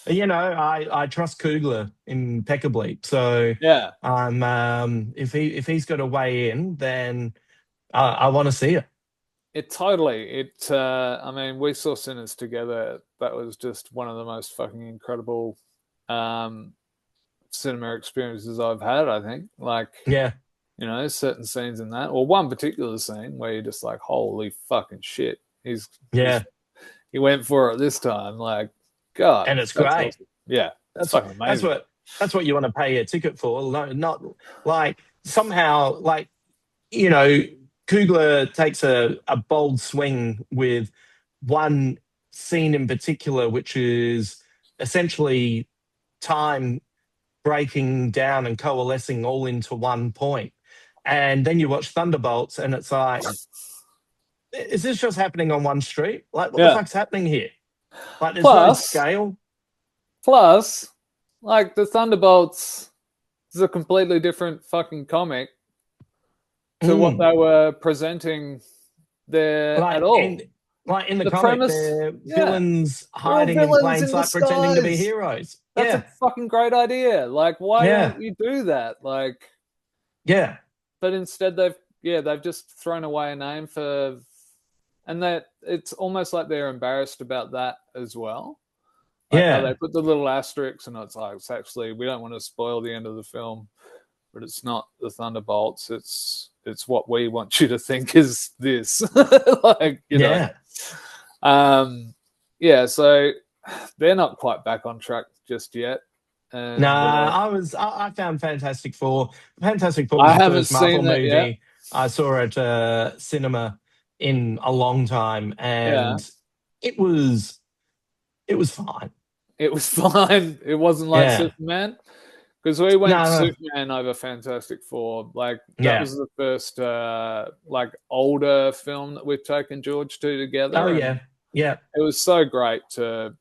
I trust Kugler impeccably. So Yeah. I'm if he's got to weigh in, then I want to see it. It totally. I mean, we saw Sinners together. That was just one of the most fucking incredible um, cinema experiences I've had, I think. Like, Yeah, certain scenes in that, or one particular scene where you're just like, holy fucking shit. yeah, He went for it this time. Like, God, and it's that's great. awesome. Yeah, it's That's what fucking that's amazing. what that's what you want to pay a ticket for. Not like somehow like you know Kugler takes a bold swing with one scene in particular, which is essentially time breaking down and coalescing all into one point. And then you watch Thunderbolts, and it's like, is this just happening on one street? Like, what the Yeah. fuck's happening here? Like, there's no Plus, scale. plus, like, the Thunderbolts is a completely different fucking comic to what Mm. they were presenting there at Like all. in the The comic, premise, they're yeah, villains they're all hiding in villains plain in sight, pretending to be disguise. heroes. That's a Yeah, fucking great idea. Like, why yeah, don't you do that? Like, yeah, but instead they've just thrown away a name for, and that it's almost like they're embarrassed about that as well. Like how they Yeah. put the little asterisks, and it's like, it's actually, we don't want to spoil the end of the film, but it's not the Thunderbolts. It's what we want you to think is this. Like, you know. Yeah. Yeah, so they're not quite back on track just yet. And Nah, I found Fantastic Four. Fantastic Four I was the haven't first Marvel seen that yet. movie I saw at cinema in a long time, Yeah, and it was it was fine. it was fine. It wasn't like Yeah. Superman, because we went No, no. Superman over Fantastic Four. Like that Yeah. was the first like older film that we've taken George to Oh together, and yeah. Yeah. it was so great to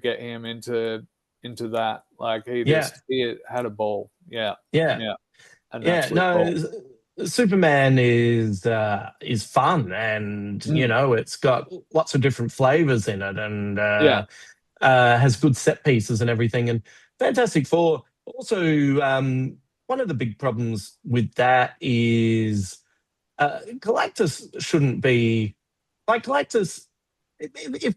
get him into that. Like Yeah. he had a ball. Yeah, Yeah. yeah, an Yeah. absolute No, ball. Superman is fun, and Mm. it's got lots of different flavors in it, and Yeah, has good set pieces and everything. And Fantastic Four also, one of the big problems with that is Galactus shouldn't be like Galactus. If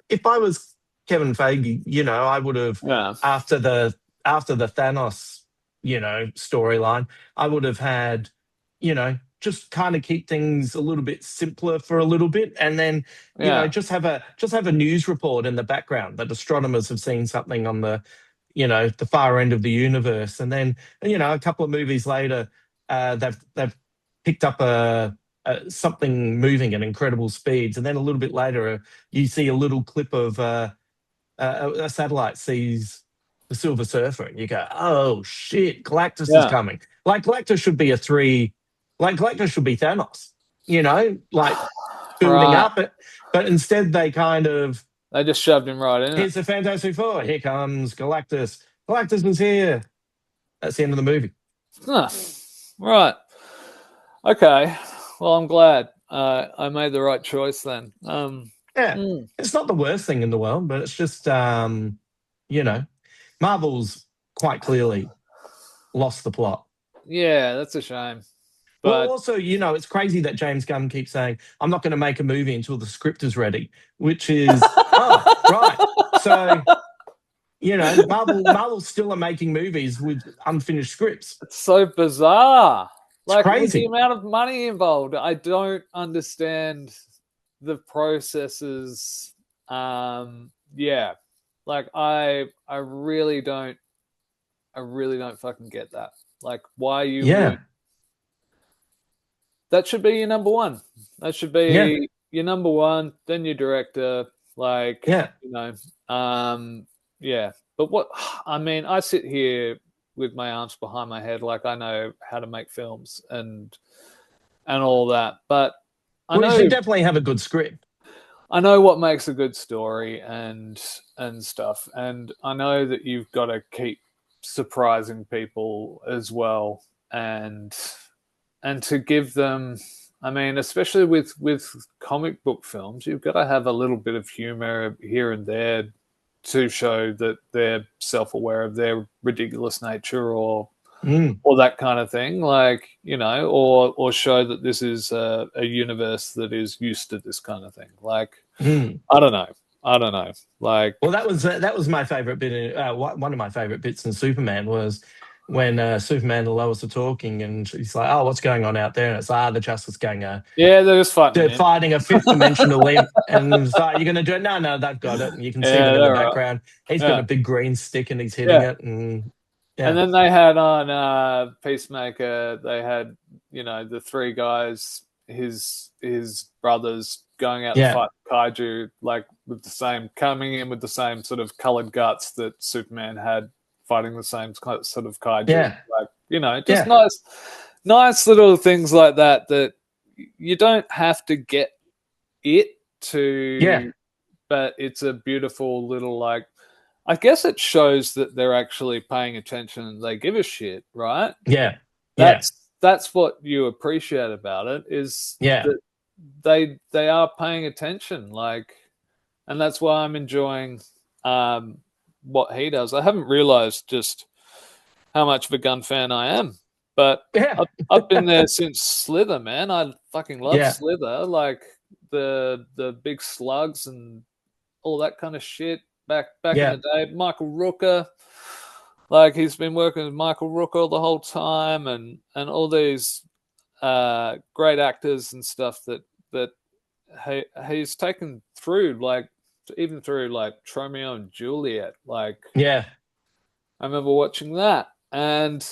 if I was Kevin Feige, I would have, yeah, after the Thanos, storyline, I would have had, just kind of keep things a little bit simpler for a little bit, and then yeah, just have a news report in the background that astronomers have seen something on the far end of the universe, and then a couple of movies later, they've picked up something moving at incredible speeds, and then a little bit later, you see a little clip of a satellite sees the Silver Surfer, and you go, "Oh shit, Galactus is yeah. coming!" Like Galactus should be a three, like Galactus should be Thanos, like building Right. up it, but instead they kind of, They just shoved him right in it. here's the Fantastic Four, here comes Galactus, Galactus is here. That's the end of the movie. Huh. Right. Okay. Well, I'm glad I made the right choice then. Yeah, Mm. it's not the worst thing in the world, but it's just, you know, Marvel's quite clearly lost the plot. Yeah, that's a shame. Well, But also, it's crazy that James Gunn keeps saying, "I'm not going to make a movie until the script is ready," which is, oh, right. So, Marvel still are making movies with unfinished scripts. it's so bizarre. It's Like with the crazy. amount of money involved, I don't understand the processes. Yeah. Like I really don't fucking get that. Like why you would, Yeah, that should be your number one. That should yeah, be your number one, then your director, like, yeah, you know, yeah. But what I mean, I sit here with my arms behind my head, like I know how to make films and all that. But I well, you should know definitely have a good script. I know what makes a good story and stuff. And I know that you've got to keep surprising people as well, and to give them, I mean, especially with comic book films, you've got to have a little bit of humor here and there to show that they're self-aware of their ridiculous nature, Mm, or that kind of thing, like, or show that this is a universe that is used to this kind of thing. Like, mm. I don't know, like, Well, that was my favorite bit. One of my favorite bits in Superman was when Superman and Lois are talking, and he's like, "Oh, what's going on out there?" And it's the Justice Gang. yeah, they're just fighting They're him. fighting a fifth dimensional imp, and it's like, "You're going to do it?" No, no, they've got it, and you can see them Yeah, in the they're right. background. He's got Yeah, a big green stick, and he's hitting yeah. it, and And yeah, then they had on Peacemaker, they had, the three guys, his brothers, going out to yeah, fight kaiju, like coming in with the same sort of colored guts that Superman had, fighting the same sort of kaiju. yeah, Like, just yeah, nice little things like that, that you don't have to get it yeah, to, but it's a beautiful little, like, I guess it shows that they're actually paying attention and they give a shit, right? yeah, yeah, That's what you appreciate about it, is yeah, that they are paying attention, like, and that's why I'm enjoying what he does. I haven't realized just how much of a gun fan I am, But Yeah. I've been there since Slither, man. I fucking love Yeah. Slither, like the big slugs and all that kind of shit. Back in Yeah. the day, Michael Rooker, like he's been working with Michael Rooker the whole time, and all these great actors and stuff that he's taken through, like even through like Romeo and Juliet. Like Yeah. I remember watching that, and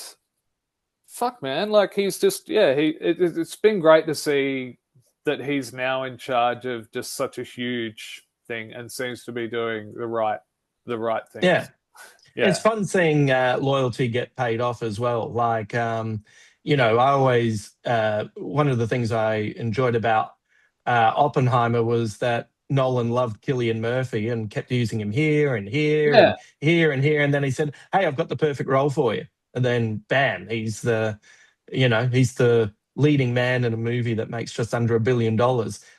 fuck, man, like he's just it's been great to see that he's now in charge of just such a huge thing and seems to be doing the right Yeah. things. It's Yeah, fun seeing loyalty get paid off as well. Like, I always, one of the things I enjoyed about Oppenheimer was that Nolan loved Killian Murphy and kept using him here and here yeah, and here and here. And then he said, "Hey, I've got the perfect role for you." And then bam, he's the leading man in a movie that makes just under $1 billion.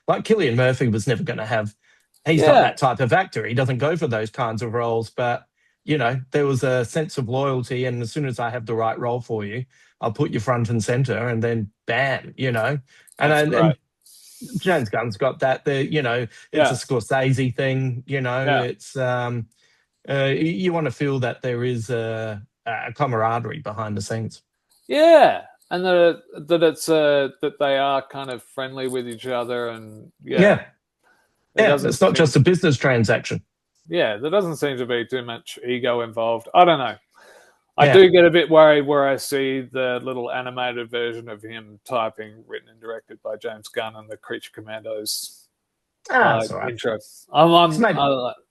Like Killian Murphy was never going to have, he's not yeah. that type of actor. He doesn't go for those kinds of roles. But there was a sense of loyalty. And as soon as I have the right role for you, I'll put you front and center. And then bam. And That's great. and James Gunn's got that. It's a Yeah, Scorsese thing. yeah, It's you want to feel that there is a camaraderie behind the scenes. yeah. And that it's that they are kind of friendly with each other, and yeah, Yeah, there yeah. doesn't It's not seem just a business transaction. there doesn't seem to be too much ego involved. I don't know. I Yeah. do get a bit worried where I see the little animated version of him typing, written and directed by James Gunn, and the Creature Commandos That's all right. intro. He's made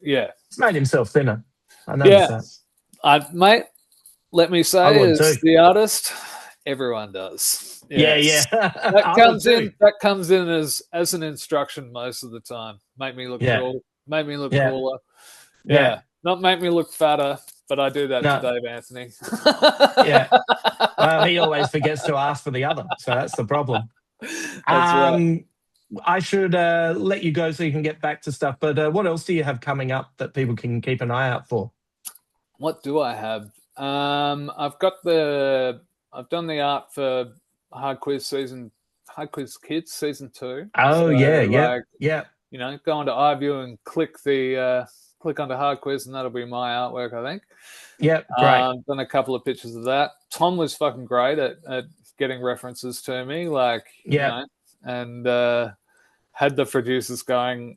Yeah, he's made himself thinner. I noticed yeah. that. Mate, let me I say, would as too. the artist, everyone does. Yeah, yeah. Yes, that I would comes too. in. That comes in as an instruction most of the time. Make me look Yeah, cool. Make me look yeah, cooler. yeah. Yeah, not make me look fatter, but I do that to No, Dave Anthony. yeah. Well, he always forgets to ask for the other, so that's the problem. That's right. Um, I should let you go so you can get back to stuff. But what else do you have coming up that people can keep an eye out for? What do I have? I've done the art for Hard Quiz Kids season 2. Oh So yeah, yep, like, yep, go onto iView and click onto Hard Quiz, and that'll be my artwork, I think. yep. Great. Done a couple of pictures of that. Tom was fucking great at getting references to me, like, Yep. and had the producers going,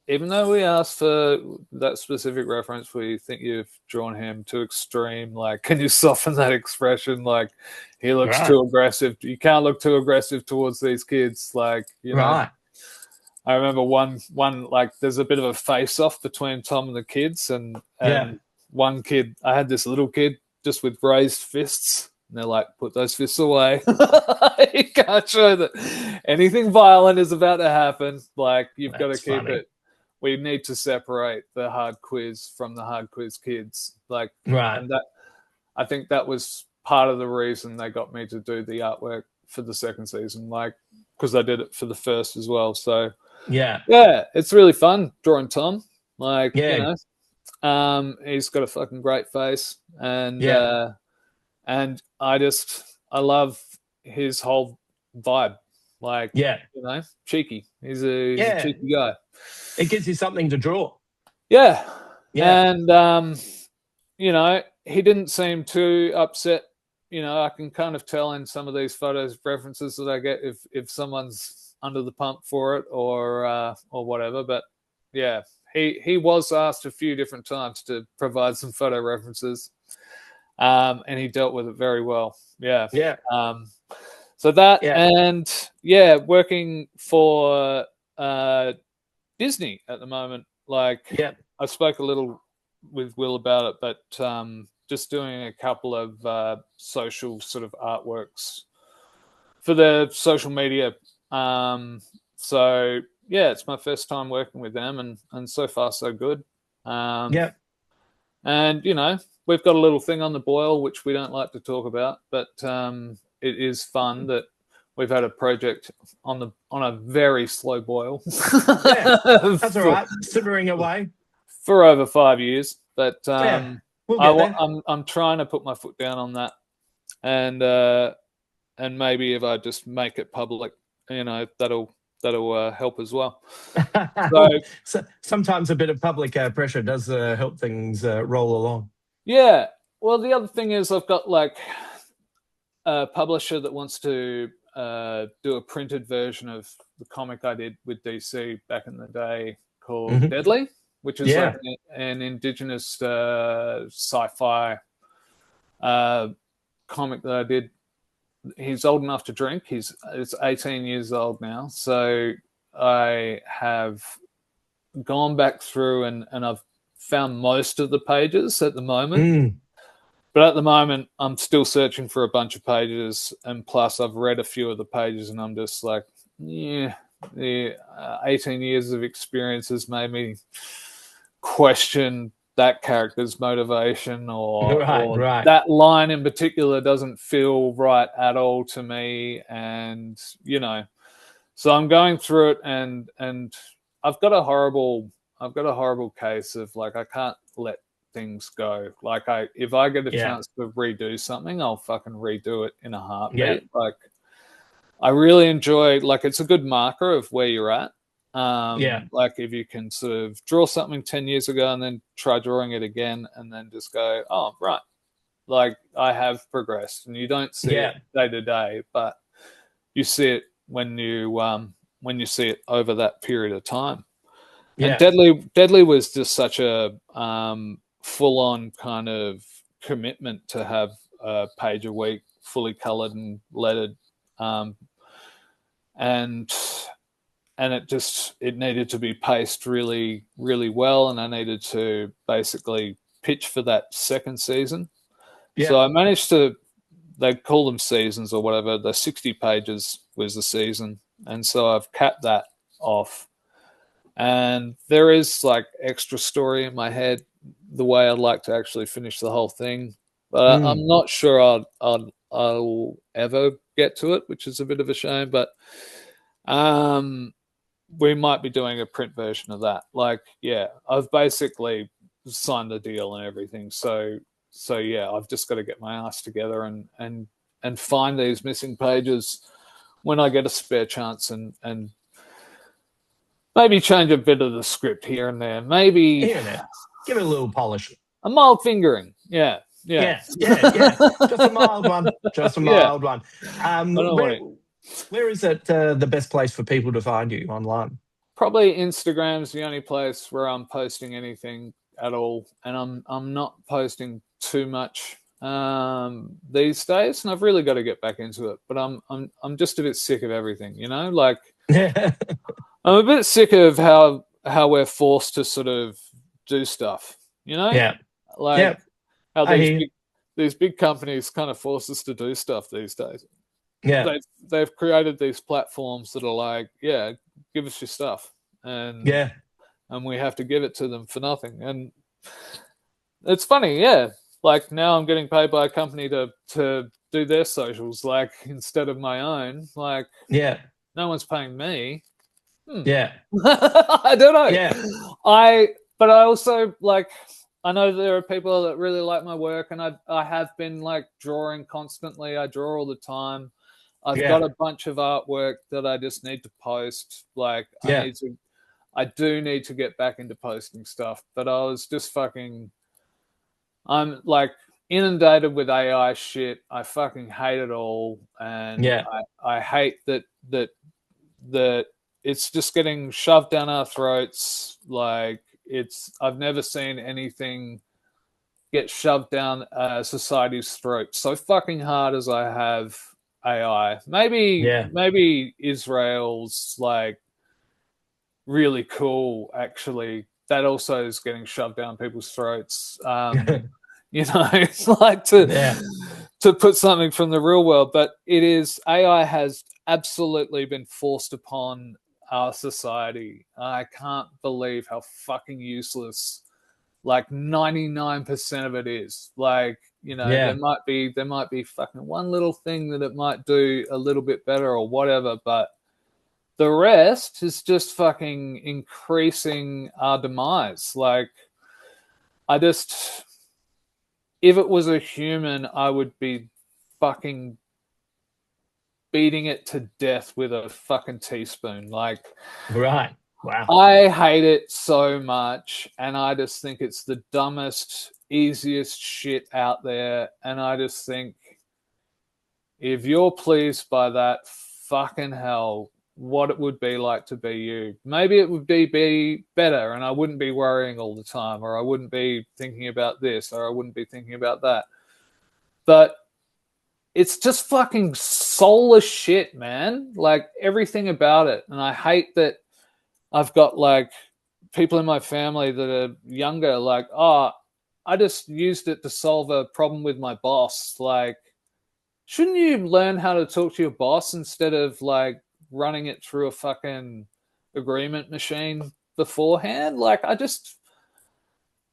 even though we asked for that specific reference, we think you've drawn him too extreme. Like, can you soften that expression? Like, he looks Right. too aggressive. You can't look too aggressive towards these kids. Like, Right. I remember one like there's a bit of a face off between Tom and the kids, and Yeah. one kid, I had this little kid just with raised fists. And they're like, put those fists away. You can't show that anything violent is about to happen. Like, you've got to That's keep funny. it. We need to separate the hard quiz from the hard quiz kids. Like, Right. and that, I think that was part of the reason they got me to do the artwork for the second season. Like, because I did it for the first as well. So Yeah. yeah, it's really fun drawing Tom. Like, Yeah. he's got a fucking great face, Yeah. and I love his whole vibe. Like, Yeah. cheeky. He's a Yeah. cheeky guy. It gives you something to draw. Yeah, Yeah. and he didn't seem too upset. I can kind of tell in some of these photos references that I get if someone's under the pump for it or whatever. But yeah, he was asked a few different times to provide some photo references, and he dealt with it very well. Yeah. Yeah. So that, Yeah. and yeah, working for Disney at the moment. Like, Yeah. I spoke a little with Will about it, but just doing a couple of social sort of artworks for the social media. So yeah, it's my first time working with them, and so far so good. Yeah. And we've got a little thing on the boil which we don't like to talk about, but it is fun that we've had a project on a very slow boil. Yeah. That's all right. Simmering away. For over 5 years. But Yeah. We'll get there. I'm trying to put my foot down on that, and maybe if I just make it public, that'll help as well. So So sometimes a bit of public pressure does help things roll along. yeah, well, the other thing is I've got like a publisher that wants to do a printed version of the comic I did with DC back in the day called Hmm. Deadly, which is like Yeah. an indigenous sci-fi comic that I did. He's old enough to drink. It's 18 years old now, so I have gone back through and I've found most of the pages at the moment. Mm. But at the moment, I'm still searching for a bunch of pages, and plus, I've read a few of the pages, and I'm just like, yeah, the 18 years of experience has made me question that character's motivation, Right, or right. that line in particular doesn't feel right at all to me, and so I'm going through it, and I've got a horrible case of like I can't let things go. Like if I get a Yeah. chance to redo something, I'll fucking redo it in a Yeah. heartbeat. Like I really enjoy, like it's a good marker of where you're at. Yeah. Like if you can sort of draw something 10 years ago and then try drawing it again and then just go, oh, right. Like I have progressed, and you don't see it Yeah. day to day, but you see it when you see it over that period of time. And Yeah. Deadly was just such a full on kind of commitment to have a page a week, fully coloured and lettered, um, and it needed to be paced really really well, and I needed to basically pitch for that second season. Yeah. So I managed to. They call them seasons or whatever. The 60 pages was the season, and so I've capped that off. And there is like extra story in my head, the way I'd like to actually finish the whole thing, but Mm. I'm not sure I'll ever get to it, which is a bit of a shame. But um, we might be doing a print version of that. Like, yeah, I've basically signed the deal and everything. So yeah, I've just got to get my ass together and find these missing pages when I get a spare chance, and maybe change a bit of the script here and there. Maybe Here and there. Give it a little polish. a mild fingering. Yeah, yeah, Yeah. Yeah. Yeah. Just a mild one. Just a yeah. mild one. I don't want Where it. where is it the best place for people to find you online? Probably Instagram's the only place where I'm posting anything at all, and I'm not posting too much these days, and I've really got to get back into it. But I'm just a bit sick of everything, Like Yeah. I'm a bit sick of how we're forced to sort of do stuff, Yeah. Like Yeah. how I hear you. these big companies kind of force us to do stuff these days. Yeah. They've created these platforms that are like, yeah, give us your stuff, and Yeah. we have to give it to them for nothing. And it's funny, yeah. Like now I'm getting paid by a company to do their socials, like instead of my own. Like Yeah. no one's paying me. Yeah. I don't Yeah. know. But I also like. I know there are people that really like my work, and I have been like drawing constantly. I draw all the time. I've got Yeah. a bunch of artwork that I just need to post. Like Yeah. I do need to get back into posting stuff, but I was just fucking. I'm like inundated with AI shit. I fucking hate it all, and Yeah. I hate that it's just getting shoved down our throats. Like I've never seen anything get shoved down society's throat so fucking hard as I have AI. Yeah. Maybe Israel's like really cool. Actually, that also is getting shoved down people's throats. It's like Yeah. to put something from the real world, but it is AI has absolutely been forced upon our society. I can't believe how fucking useless like 99% of it is. Like, Yeah. there might be fucking one little thing that it might do a little bit better or whatever, but the rest is just fucking increasing our demise. Like, I just, if it was a human, I would be fucking beating it to death with a fucking teaspoon. Like, Right. Wow. I hate it so much, and I just think it's the dumbest, easiest shit out there. And I just think, if you're pleased by that, fucking hell, what it would be like to be you. Maybe it would be better, and I wouldn't be worrying all the time, or I wouldn't be thinking about this, or I wouldn't be thinking about that. But it's just fucking soulless shit, man. Like, everything about it. And I hate that I've got like people in my family that are younger, like, oh, I just used it to solve a problem with my boss. Like, shouldn't you learn how to talk to your boss instead of like running it through a fucking agreement machine beforehand? Like,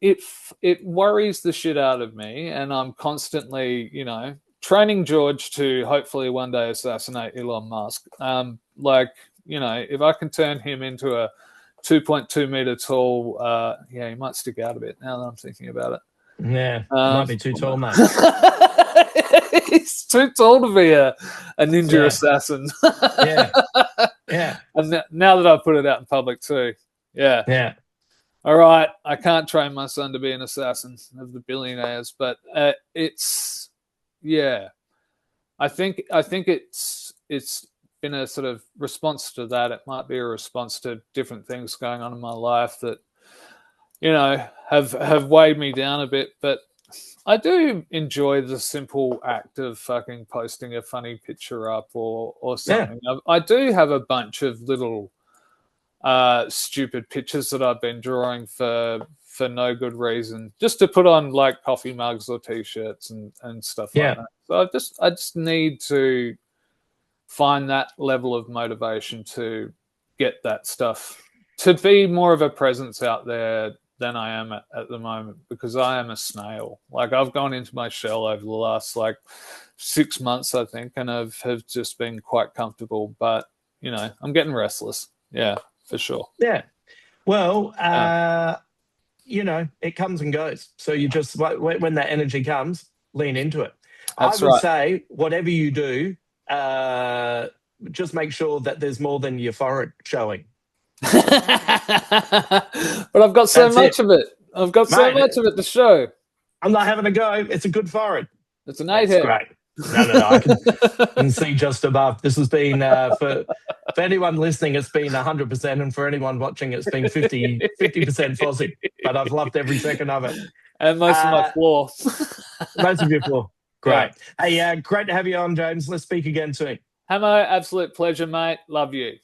it worries the shit out of me, and I'm constantly, training George to hopefully one day assassinate Elon Musk. If I can turn him into a 2.2 meter tall, he might stick out a bit now that I'm thinking about it. Yeah, might be too tall, mate. He's too tall to be a ninja assassin. Yeah. And now that I've put it out in public too. Yeah. All right, I can't train my son to be an assassin of the billionaires, but I think it's been a sort of response to that. It might be a response to different things going on in my life that, have weighed me down a bit. But I do enjoy the simple act of fucking posting a funny picture up or something. Yeah. I do have a bunch of little stupid pictures that I've been drawing for no good reason, just to put on like coffee mugs or t-shirts and stuff like that. So I just need to find that level of motivation to get that stuff, to be more of a presence out there than I am at the moment, because I am a snail. Like, I've gone into my shell over the last like 6 months, I think, and have just been quite comfortable. But, I'm getting restless. Yeah, for sure. Yeah. Well, it comes and goes. So you just, when that energy comes, lean into it. That's I would say, whatever you do, just make sure that there's more than your forehead showing. But I've got so much of it. I've got so much of it to show. I'm not having a go. It's a good forehead. It's an 8 head. Great. No. I can see just above. This has been, for anyone listening, it's been 100%. And for anyone watching, it's been 50% Fozzie. But I've loved every second of it. And most of my floor. Most of your floor. Great. Yeah. Hey, great to have you on, James. Let's speak again soon. Hammo, absolute pleasure, mate. Love you.